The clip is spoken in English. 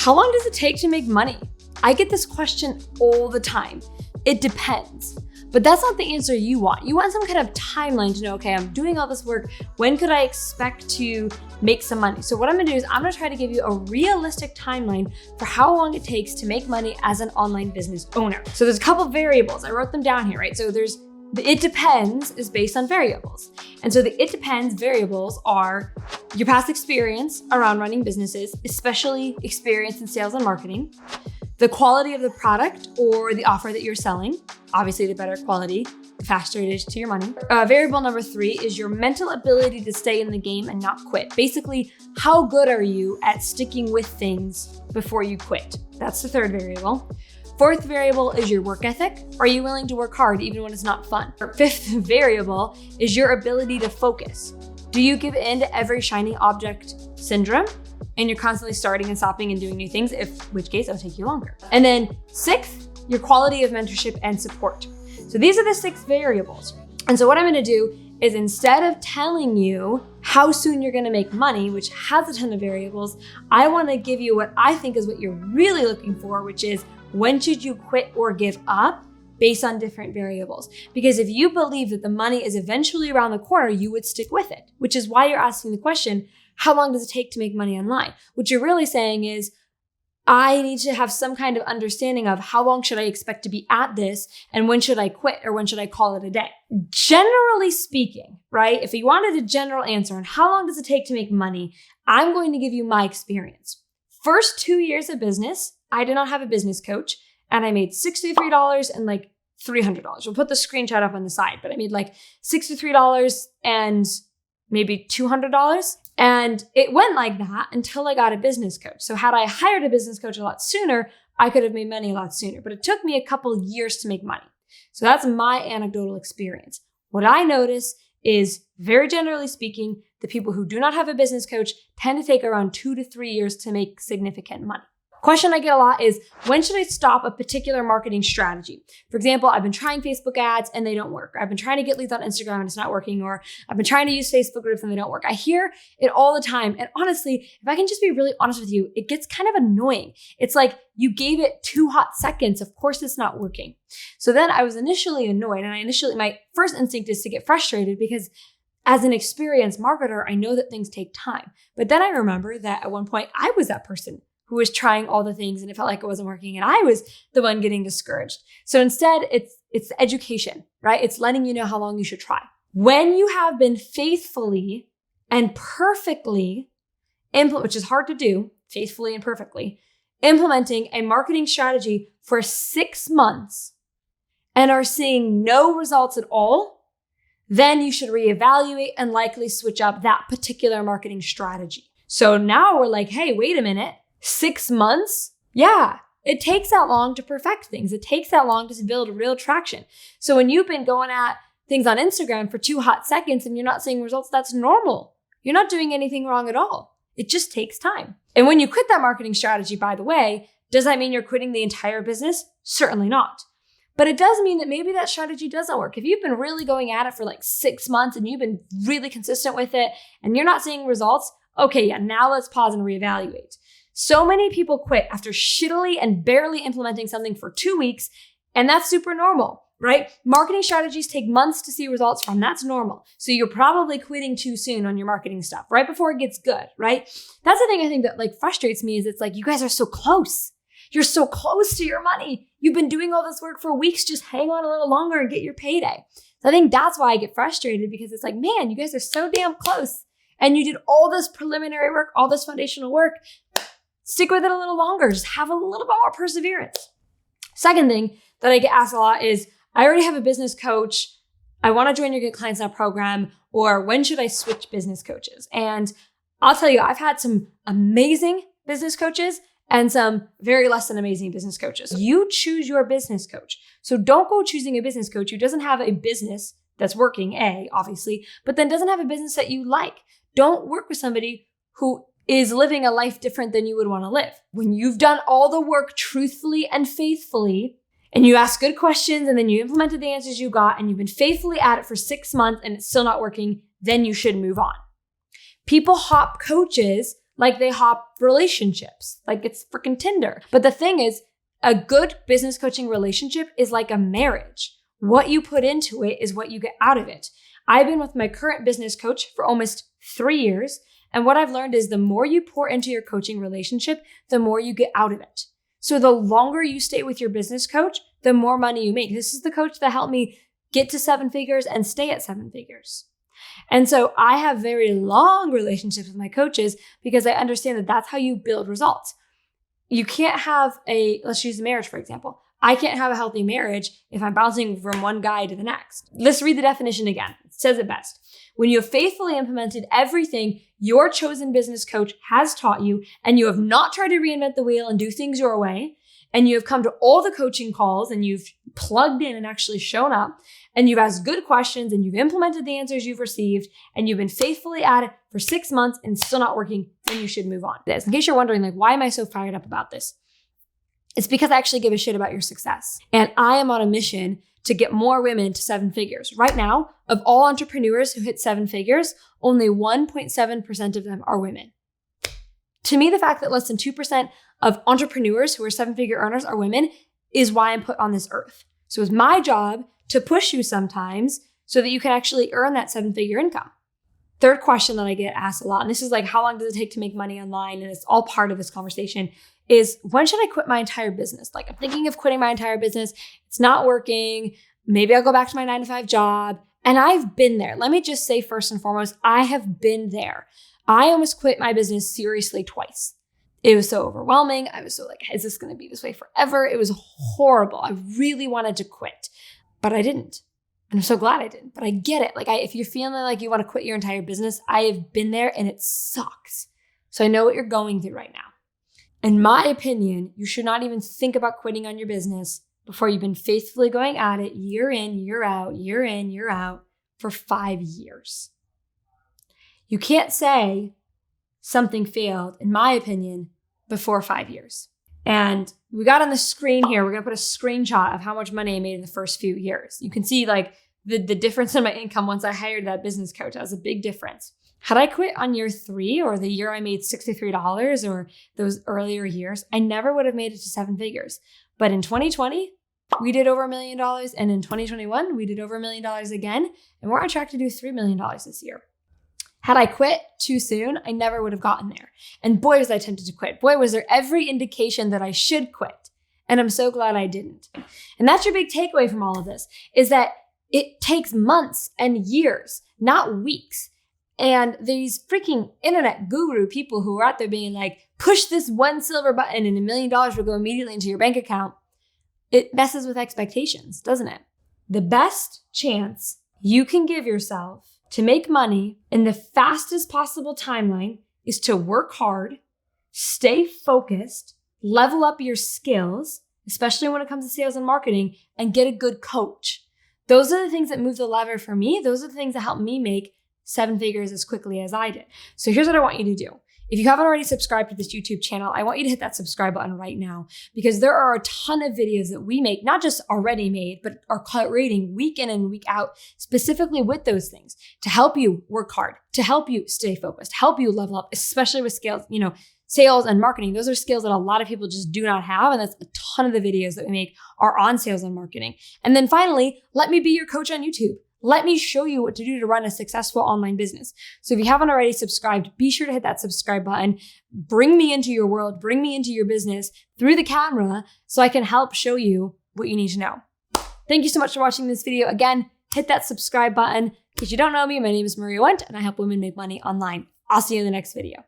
How long does it take to make money? I get this question all the time. It depends. But that's not the answer you want. You want some kind of timeline to know, okay, I'm doing all this work. When could I expect to make some money? So what I'm gonna do is I'm gonna try to give you a realistic timeline for how long it takes to make money as an online business owner. So there's a couple of variables. I wrote them down here, right? So there's the it depends is based on variables. And so the it depends variables are your past experience around running businesses, especially experience in sales and marketing, the quality of the product or the offer that you're selling. Obviously, the better quality, the faster it is to your money. Variable number 3 is your mental ability to stay in the game and not quit. Basically, how good are you at sticking with things before you quit? That's the 3rd variable. 4th variable is your work ethic. Are you willing to work hard even when it's not fun? 5th variable is your ability to focus. Do you give in to every shiny object syndrome? And you're constantly starting and stopping and doing new things, which case it'll take you longer. And then 6th, your quality of mentorship and support. So these are the 6 variables. And so what I'm gonna do is instead of telling you how soon you're gonna make money, which has a ton of variables, I wanna give you what I think is what you're really looking for, which is when should you quit or give up based on different variables? Because if you believe that the money is eventually around the corner, you would stick with it, which is why you're asking the question, how long does it take to make money online? What you're really saying is, I need to have some kind of understanding of how long should I expect to be at this and when should I quit or when should I call it a day? Generally speaking, right? If you wanted a general answer on how long does it take to make money, I'm going to give you my experience. First 2 years of business, I did not have a business coach and I made $63 and like $300. We'll put the screenshot up on the side, but I made like $63 and maybe $200. And it went like that until I got a business coach. So had I hired a business coach a lot sooner, I could have made money a lot sooner, but it took me a couple years to make money. So that's my anecdotal experience. What I notice is, very generally speaking, the people who do not have a business coach tend to take around 2 to 3 years to make significant money. Question I get a lot is, when should I stop a particular marketing strategy? For example, I've been trying Facebook ads and they don't work. I've been trying to get leads on Instagram and it's not working, or I've been trying to use Facebook groups and they don't work. I hear it all the time. And honestly, if I can just be really honest with you, it gets kind of annoying. It's like you gave it 2 hot seconds. Of course it's not working. So then I was initially annoyed, and my first instinct is to get frustrated because as an experienced marketer, I know that things take time. But then I remember that at one point I was that person who was trying all the things and it felt like it wasn't working and I was the one getting discouraged. So instead, it's education, right? It's letting you know how long you should try. When you have been faithfully and perfectly which is hard to do, faithfully and perfectly, implementing a marketing strategy for 6 months and are seeing no results at all, then you should reevaluate and likely switch up that particular marketing strategy. So now we're like, hey, wait a minute. 6 months? Yeah, it takes that long to perfect things. It takes that long to build real traction. So when you've been going at things on Instagram for 2 hot seconds and you're not seeing results, that's normal. You're not doing anything wrong at all. It just takes time. And when you quit that marketing strategy, by the way, does that mean you're quitting the entire business? Certainly not. But it does mean that maybe that strategy doesn't work. If you've been really going at it for like 6 months and you've been really consistent with it and you're not seeing results, okay, yeah, now let's pause and reevaluate. So many people quit after shittily and barely implementing something for 2 weeks, and that's super normal, right? Marketing strategies take months to see results from. That's normal. So you're probably quitting too soon on your marketing stuff, right before it gets good, right? That's the thing I think that like frustrates me is it's like, you guys are so close. You're so close to your money. You've been doing all this work for weeks. Just hang on a little longer and get your payday. So I think that's why I get frustrated, because it's like, man, you guys are so damn close. And you did all this preliminary work, all this foundational work. Stick with it a little longer. Just have a little bit more perseverance. Second thing that I get asked a lot is, I already have a business coach. I want to join your Get Clients Now program, or when should I switch business coaches? And I'll tell you, I've had some amazing business coaches and some very less than amazing business coaches. You choose your business coach. So don't go choosing a business coach who doesn't have a business that's working, obviously, but then doesn't have a business that you like. Don't work with somebody who is living a life different than you would want to live. When you've done all the work truthfully and faithfully, and you ask good questions, and then you implemented the answers you got, and you've been faithfully at it for 6 months and it's still not working, then you should move on. People hop coaches like they hop relationships, like it's freaking Tinder. But the thing is, a good business coaching relationship is like a marriage. What you put into it is what you get out of it. I've been with my current business coach for almost 3 years. And what I've learned is the more you pour into your coaching relationship, the more you get out of it. So the longer you stay with your business coach, the more money you make. This is the coach that helped me get to 7 figures and stay at 7 figures. And so I have very long relationships with my coaches because I understand that that's how you build results. You can't have let's use a marriage, for example. I can't have a healthy marriage if I'm bouncing from one guy to the next. Let's read the definition again. It says it best. When you have faithfully implemented everything your chosen business coach has taught you, and you have not tried to reinvent the wheel and do things your way, and you have come to all the coaching calls and you've plugged in and actually shown up, and you've asked good questions and you've implemented the answers you've received, and you've been faithfully at it for 6 months and still not working, then you should move on. In case you're wondering, like, why am I so fired up about this? It's because I actually give a shit about your success. And I am on a mission to get more women to 7 figures. Right now, of all entrepreneurs who hit 7 figures, only 1.7% of them are women. To me, the fact that less than 2% of entrepreneurs who are 7-figure earners are women is why I'm put on this earth. So it's my job to push you sometimes so that you can actually earn that 7-figure income. Third question that I get asked a lot, and this is like, how long does it take to make money online? And it's all part of this conversation, is when should I quit my entire business? Like, I'm thinking of quitting my entire business. It's not working. Maybe I'll go back to my 9-to-5 job. And I've been there. Let me just say first and foremost, I have been there. I almost quit my business seriously twice. It was so overwhelming. I was so like, is this going to be this way forever? It was horrible. I really wanted to quit, but I didn't. And I'm so glad I didn't, but I get it. Like, if you're feeling like you want to quit your entire business, I have been there and it sucks. So I know what you're going through right now. In my opinion, you should not even think about quitting on your business before you've been faithfully going at it year in, year out, year in, year out for 5 years. You can't say something failed, in my opinion, before 5 years. And we got on the screen here, we're going to put a screenshot of how much money I made in the first few years. You can see like the difference in my income once I hired that business coach. That was a big difference. Had I quit on year 3 or the year I made $63 or those earlier years, I never would have made it to 7 figures. But in 2020, we did over $1 million. And in 2021, we did over $1 million again. And we're on track to do $3 million this year. Had I quit too soon, I never would have gotten there. And boy, was I tempted to quit. Boy, was there every indication that I should quit. And I'm so glad I didn't. And that's your big takeaway from all of this, is that it takes months and years, not weeks. And these freaking internet guru people who are out there being like, push this one silver button and $1 million will go immediately into your bank account. It messes with expectations, doesn't it? The best chance you can give yourself to make money in the fastest possible timeline is to work hard, stay focused, level up your skills, especially when it comes to sales and marketing, and get a good coach. Those are the things that move the lever for me. Those are the things that help me make 7 figures as quickly as I did. So here's what I want you to do. If you haven't already subscribed to this YouTube channel, I want you to hit that subscribe button right now, because there are a ton of videos that we make, not just already made, but are creating week in and week out, specifically with those things to help you work hard, to help you stay focused, help you level up, especially with scales, sales and marketing. Those are skills that a lot of people just do not have. And that's a ton of the videos that we make are on sales and marketing. And then finally, let me be your coach on YouTube. Let me show you what to do to run a successful online business. So if you haven't already subscribed, be sure to hit that subscribe button. Bring me into your world, bring me into your business through the camera so I can help show you what you need to know. Thank you so much for watching this video. Again, hit that subscribe button. If you don't know me, my name is Maria Wendt and I help women make money online. I'll see you in the next video.